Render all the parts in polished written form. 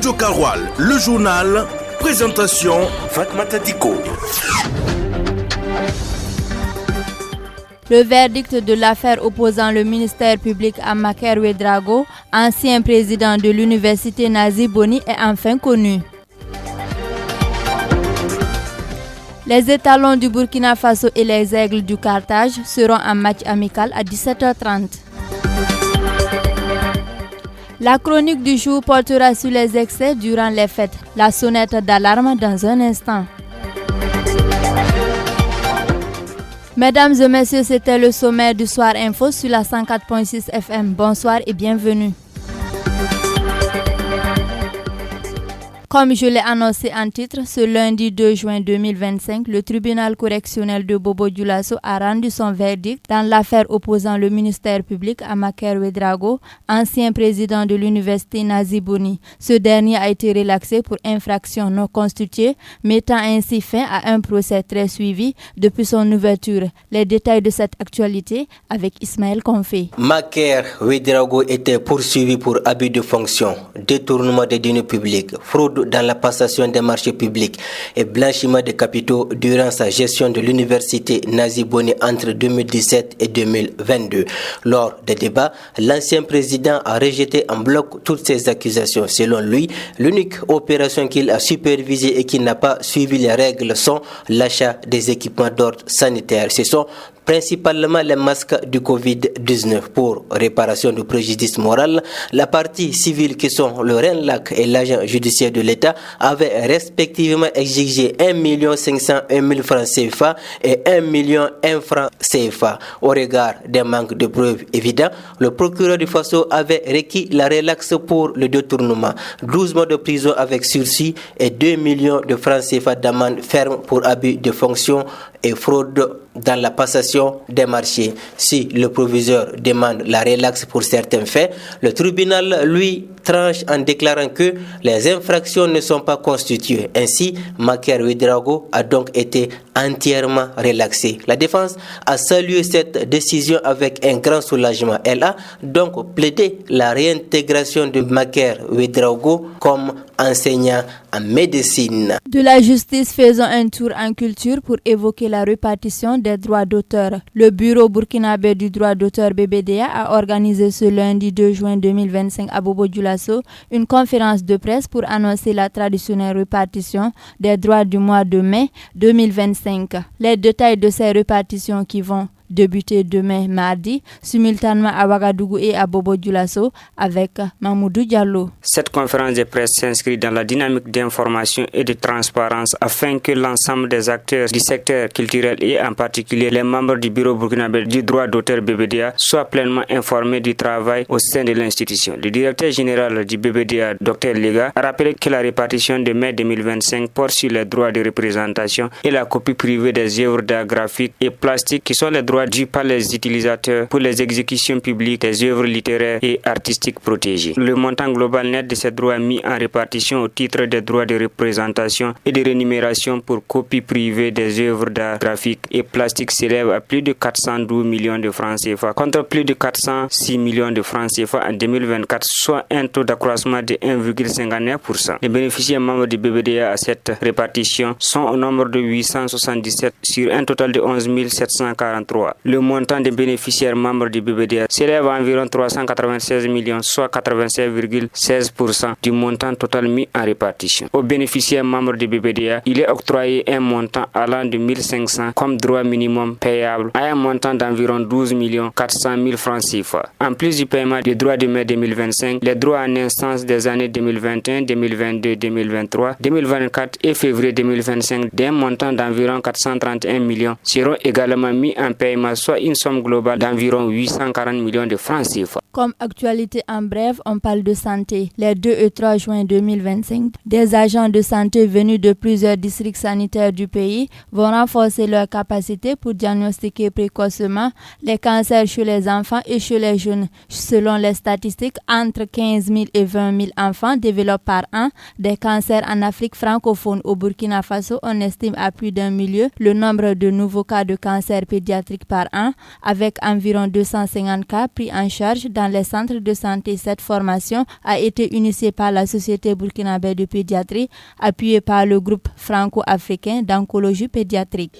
Radio Karoual, le journal, présentation Fatmata Diko. Le verdict de l'affaire opposant le ministère public à Maker Ouédraogo, ancien président de l'université Nazi Boni, est enfin connu. Les étalons du Burkina Faso et les aigles du Carthage seront en match amical à 17h30. La chronique du jour portera sur les excès durant les fêtes. La sonnette d'alarme dans un instant. Mesdames et messieurs, c'était le sommaire du Soir Info sur la 104.6 FM. Bonsoir et bienvenue. Comme je l'ai annoncé en titre, ce lundi 2 juin 2025, le tribunal correctionnel de Bobo-Dioulasso a rendu son verdict dans l'affaire opposant le ministère public à Maker Ouédraogo, ancien président de l'université Nazi Boni. Ce dernier a été relaxé pour infraction non constituée, mettant ainsi fin à un procès très suivi depuis son ouverture. Les détails de cette actualité avec Ismaël Konfé. Maker Ouédraogo était poursuivi pour abus de fonction, détournement des deniers publics, fraude dans la passation des marchés publics et blanchiment de capitaux durant sa gestion de l'université Nazi Boni entre 2017 et 2022. Lors des débats, l'ancien président a rejeté en bloc toutes ces accusations. Selon lui, l'unique opération qu'il a supervisée et qui n'a pas suivi les règles sont l'achat des équipements d'ordre sanitaire. Ce sont principalement les masques du Covid-19 pour réparation du préjudice moral. La partie civile qui sont le RENLAC et l'agent judiciaire de l'État avaient respectivement exigé 1 501 000 francs CFA et 1 million 1 francs CFA. Au regard des manques de preuves évidents, le procureur du Faso avait requis la relaxe pour le détournement, 12 mois de prison avec sursis et 2 millions de francs CFA d'amende ferme pour abus de fonction et fraude dans la passation des marchés. Si le proviseur demande la relaxe pour certains faits, le tribunal, lui, tranche en déclarant que les infractions ne sont pas constituées. Ainsi, Maker Ouédraogo a donc été entièrement relaxé. La défense a salué cette décision avec un grand soulagement. Elle a donc plaidé la réintégration de Maker Ouédraogo comme enseignant en médecine. De la justice, faisons un tour en culture pour évoquer la répartition des droits d'auteur. Le bureau burkinabé du droit d'auteur BBDA a organisé ce lundi 2 juin 2025 à Bobo-Dioulasso une conférence de presse pour annoncer la traditionnelle répartition des droits du mois de mai 2025. Les détails de ces répartitions qui vont débuter demain mardi, simultanément à Ouagadougou et à Bobo-Dioulasso avec Mamoudou Diallo. Cette conférence de presse s'inscrit dans la dynamique d'information et de transparence afin que l'ensemble des acteurs du secteur culturel et en particulier les membres du bureau burkinabé du droit d'auteur BBDA soient pleinement informés du travail au sein de l'institution. Le directeur général du BBDA, Dr Lega, a rappelé que la répartition de mai 2025 porte sur les droits de représentation et la copie privée des œuvres d'art graphique et plastique qui sont les droits dus par les utilisateurs pour les exécutions publiques des œuvres littéraires et artistiques protégées. Le montant global net de ces droits mis en répartition au titre des droits de représentation et de rémunération pour copie privée des œuvres d'art graphique et plastique s'élève à plus de 412 millions de francs CFA contre plus de 406 millions de francs CFA en 2024, soit un taux d'accroissement de 1,59%. Les bénéficiaires membres du BBDA à cette répartition sont au nombre de 877 sur un total de 11 743. Le montant des bénéficiaires membres du BBDA s'élève à environ 396 millions, soit 87,16% du montant total mis en répartition. Aux bénéficiaires membres du BBDA, il est octroyé un montant allant de 1 500 comme droit minimum payable à un montant d'environ 12 400 000 francs CFA. En plus du paiement des droits de mai 2025, les droits en instance des années 2021, 2022, 2023, 2024 et février 2025 d'un montant d'environ 431 millions seront également mis en paiement, soit une somme globale d'environ 840 millions de francs CFA. Comme actualité en bref, on parle de santé. Les 2 et 3 juin 2025, des agents de santé venus de plusieurs districts sanitaires du pays vont renforcer leur capacité pour diagnostiquer précocement les cancers chez les enfants et chez les jeunes. Selon les statistiques, entre 15 000 et 20 000 enfants développent par an des cancers en Afrique francophone. Au Burkina Faso, on estime à plus d'1 million le nombre de nouveaux cas de cancer pédiatrique unique par an, avec environ 250 cas pris en charge dans les centres de santé. Cette formation a été initiée par la Société burkinabé de pédiatrie, appuyée par le groupe franco-africain d'oncologie pédiatrique.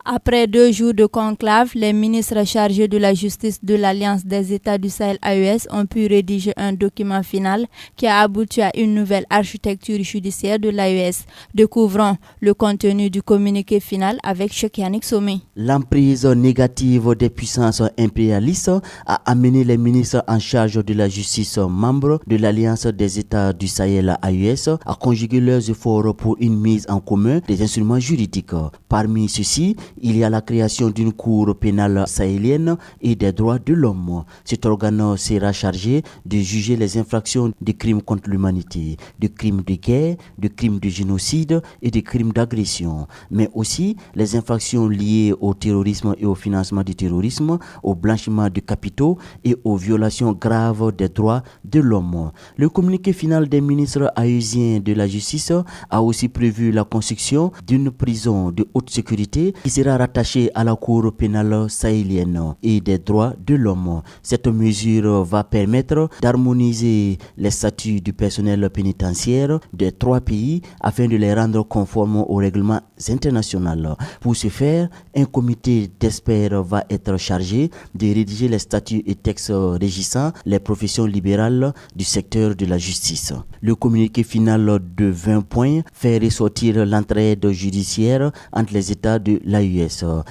Après 2 jours de conclave, les ministres chargés de la justice de l'Alliance des États du Sahel AES ont pu rédiger un document final qui a abouti à une nouvelle architecture judiciaire de l'AES. Découvrons le contenu du communiqué final avec Cheikh Yannick Somé. L'emprise négative des puissances impérialistes a amené les ministres en charge de la justice membres de l'Alliance des États du Sahel AES à conjuguer leurs efforts pour une mise en commun des instruments juridiques. Parmi ceux-ci, il y a la création d'une cour pénale sahélienne et des droits de l'homme. Cet organe sera chargé de juger les infractions de crimes contre l'humanité, de crimes de guerre, de crimes de génocide et de crimes d'agression, mais aussi les infractions liées au terrorisme et au financement du terrorisme, au blanchiment de capitaux et aux violations graves des droits de l'homme. Le communiqué final des ministres aésiens de la justice a aussi prévu la construction d'une prison de haute sécurité qui sera rattachée à la Cour pénale sahélienne et des droits de l'homme. Cette mesure va permettre d'harmoniser les statuts du personnel pénitentiaire des 3 pays afin de les rendre conformes aux règlements internationaux. Pour ce faire, un comité d'experts va être chargé de rédiger les statuts et textes régissant les professions libérales du secteur de la justice. Le communiqué final de 20 points fait ressortir l'entraide judiciaire entre les États de l'AES,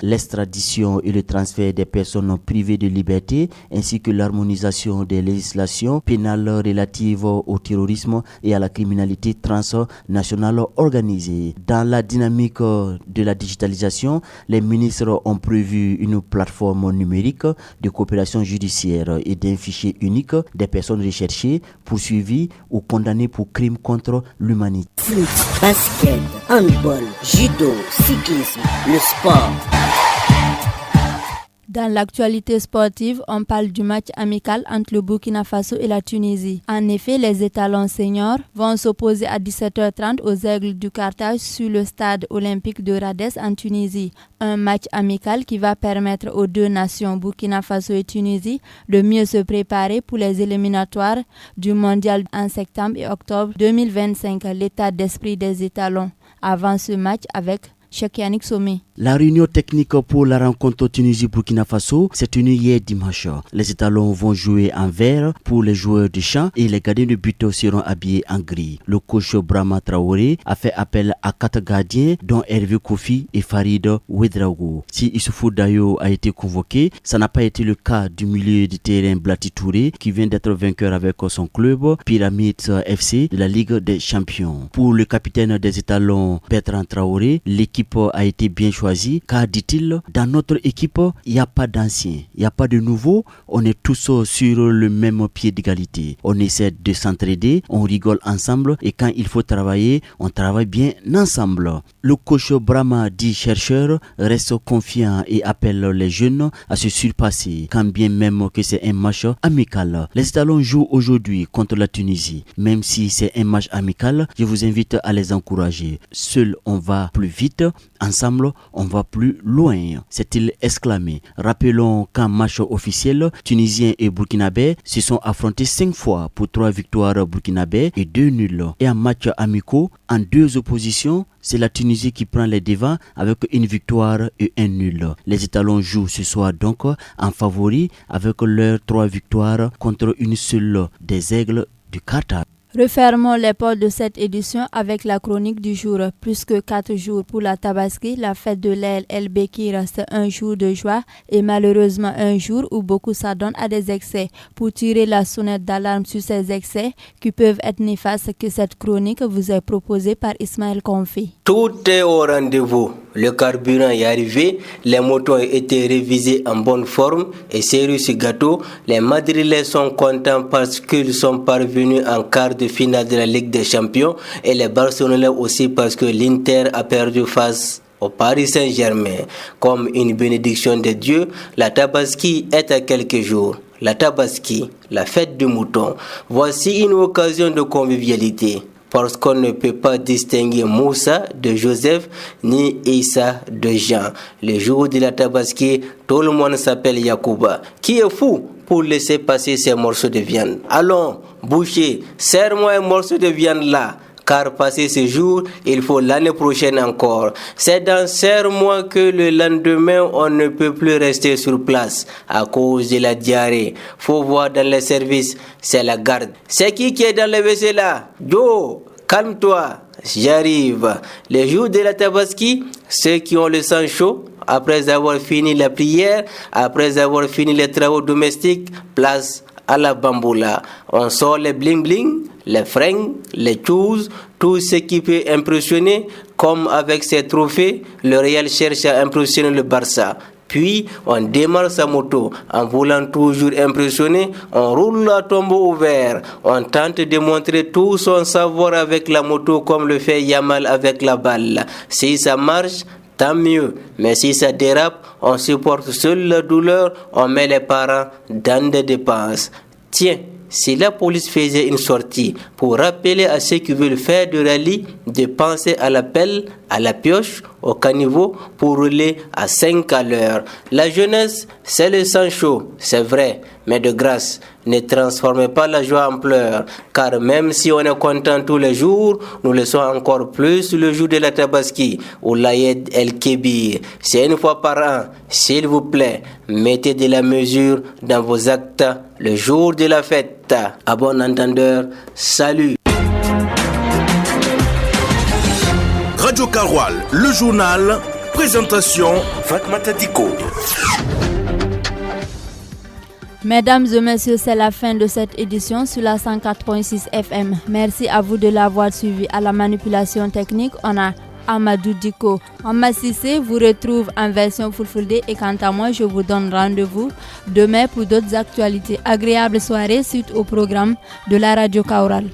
l'extradition et le transfert des personnes privées de liberté, ainsi que l'harmonisation des législations pénales relatives au terrorisme et à la criminalité transnationale organisée. Dans la dynamique de la digitalisation, les ministres ont prévu une plateforme numérique de coopération judiciaire et d'un fichier unique des personnes recherchées, poursuivies ou condamnées pour crimes contre l'humanité. Foot, basket, handball, judo, cyclisme, le sport. Dans l'actualité sportive, on parle du match amical entre le Burkina Faso et la Tunisie. En effet, les étalons seniors vont s'opposer à 17h30 aux Aigles du Carthage sur le stade olympique de Radès en Tunisie. Un match amical qui va permettre aux 2 nations, Burkina Faso et Tunisie, de mieux se préparer pour les éliminatoires du mondial en septembre et octobre 2025. L'état d'esprit des étalons avant ce match avec Cheikh Yannick Somé. La réunion technique pour la rencontre Tunisie-Burkina Faso s'est tenue hier dimanche. Les étalons vont jouer en vert pour les joueurs de champ et les gardiens de but seront habillés en gris. Le coach Brahma Traoré a fait appel à 4 gardiens dont Hervé Kofi et Farid Ouedraogo. Si Issoufou Dayo a été convoqué, ça n'a pas été le cas du milieu de terrain Blati Touré qui vient d'être vainqueur avec son club Pyramids FC de la Ligue des Champions. Pour le capitaine des étalons Bertrand Traoré, l'équipe a été bien choisie car, dit-il, dans notre équipe, il n'y a pas d'anciens, il n'y a pas de nouveaux, on est tous sur le même pied d'égalité. On essaie de s'entraider, on rigole ensemble et quand il faut travailler, on travaille bien ensemble. Le coach Brahma, dit chercheur, reste confiant et appelle les jeunes à se surpasser, quand bien même que c'est un match amical. Les étalons jouent aujourd'hui contre la Tunisie. Même si c'est un match amical, je vous invite à les encourager. Seul on va plus vite, ensemble on va plus loin, s'est-il exclamé. Rappelons qu'en match officiel, Tunisiens et Burkinabés se sont affrontés 5 fois pour 3 victoires burkinabés et 2 nuls. Et en match amicaux, en 2 oppositions, c'est la Tunisie qui prend les devants avec une victoire et un nul. Les étalons jouent ce soir donc en favori avec leurs 3 victoires contre une seule des Aigles du Carthage. Refermons les portes de cette édition avec la chronique du jour. Plus que 4 jours pour la Tabaski, la fête de l'Aïd el-Bekir reste un jour de joie et malheureusement un jour où beaucoup s'adonnent à des excès. Pour tirer la sonnette d'alarme sur ces excès qui peuvent être néfastes, que cette chronique vous est proposée par Ismaël Konfi. Tout est au rendez-vous. Le carburant est arrivé, les motos ont été révisés en bonne forme et sérieux ce gâteau, les Madrilènes sont contents parce qu'ils sont parvenus en quart de finale de la Ligue des Champions et les Barcelonais aussi parce que l'Inter a perdu face au Paris Saint-Germain. Comme une bénédiction de Dieu, la Tabaski est à quelques jours. La Tabaski, la fête du mouton. Voici une occasion de convivialité. parce qu'on ne peut pas distinguer Moussa de Joseph ni Issa de Jean. Le jour de la Tabaski, tout le monde s'appelle Yacouba. Qui est fou pour laisser passer ces morceaux de viande? Allons, boucher, serre-moi un morceau de viande là. Car passé ce jour, il faut l'année prochaine encore. C'est dans serre-moi que le lendemain, on ne peut plus rester sur place à cause de la diarrhée. Faut voir dans les services, c'est la garde. C'est qui est dans le WC là? Joe, calme-toi, j'arrive. Les jours de la Tabaski, ceux qui ont le sang chaud, après avoir fini la prière, après avoir fini les travaux domestiques, place à la bamboula. On sort les bling-bling, les fringues, les choses, tout ce qui peut impressionner. Comme avec ses trophées, le Real cherche à impressionner le Barça. Puis, on démarre sa moto. En voulant toujours impressionner, on roule à tombeau ouvert. On tente de montrer tout son savoir avec la moto comme le fait Yamal avec la balle. Si ça marche, tant mieux. Mais si ça dérape, on supporte seul la douleur, on met les parents dans des dépenses. Tiens, si la police faisait une sortie pour rappeler à ceux qui veulent faire du rallye de penser à la pelle, à la pioche, au caniveau pour rouler à 5 à l'heure. La jeunesse, c'est le sang chaud, c'est vrai, mais de grâce, ne transformez pas la joie en pleurs, car même si on est content tous les jours, nous le sommes encore plus le jour de la Tabaski ou l'Aïd el-Kébir. C'est une fois par an, s'il vous plaît, mettez de la mesure dans vos actes le jour de la fête. À bon entendeur, salut. Radio Karoual, le journal, présentation Fatmata Diko. Mesdames et messieurs, c'est la fin de cette édition sur la 104.6 FM. Merci à vous de l'avoir suivi. À la manipulation technique, on a Amadou Diko. Amma Sissé vous retrouve en version Fulfulde et quant à moi, je vous donne rendez-vous demain pour d'autres actualités. Agréable soirée suite au programme de la Radio Kaoural.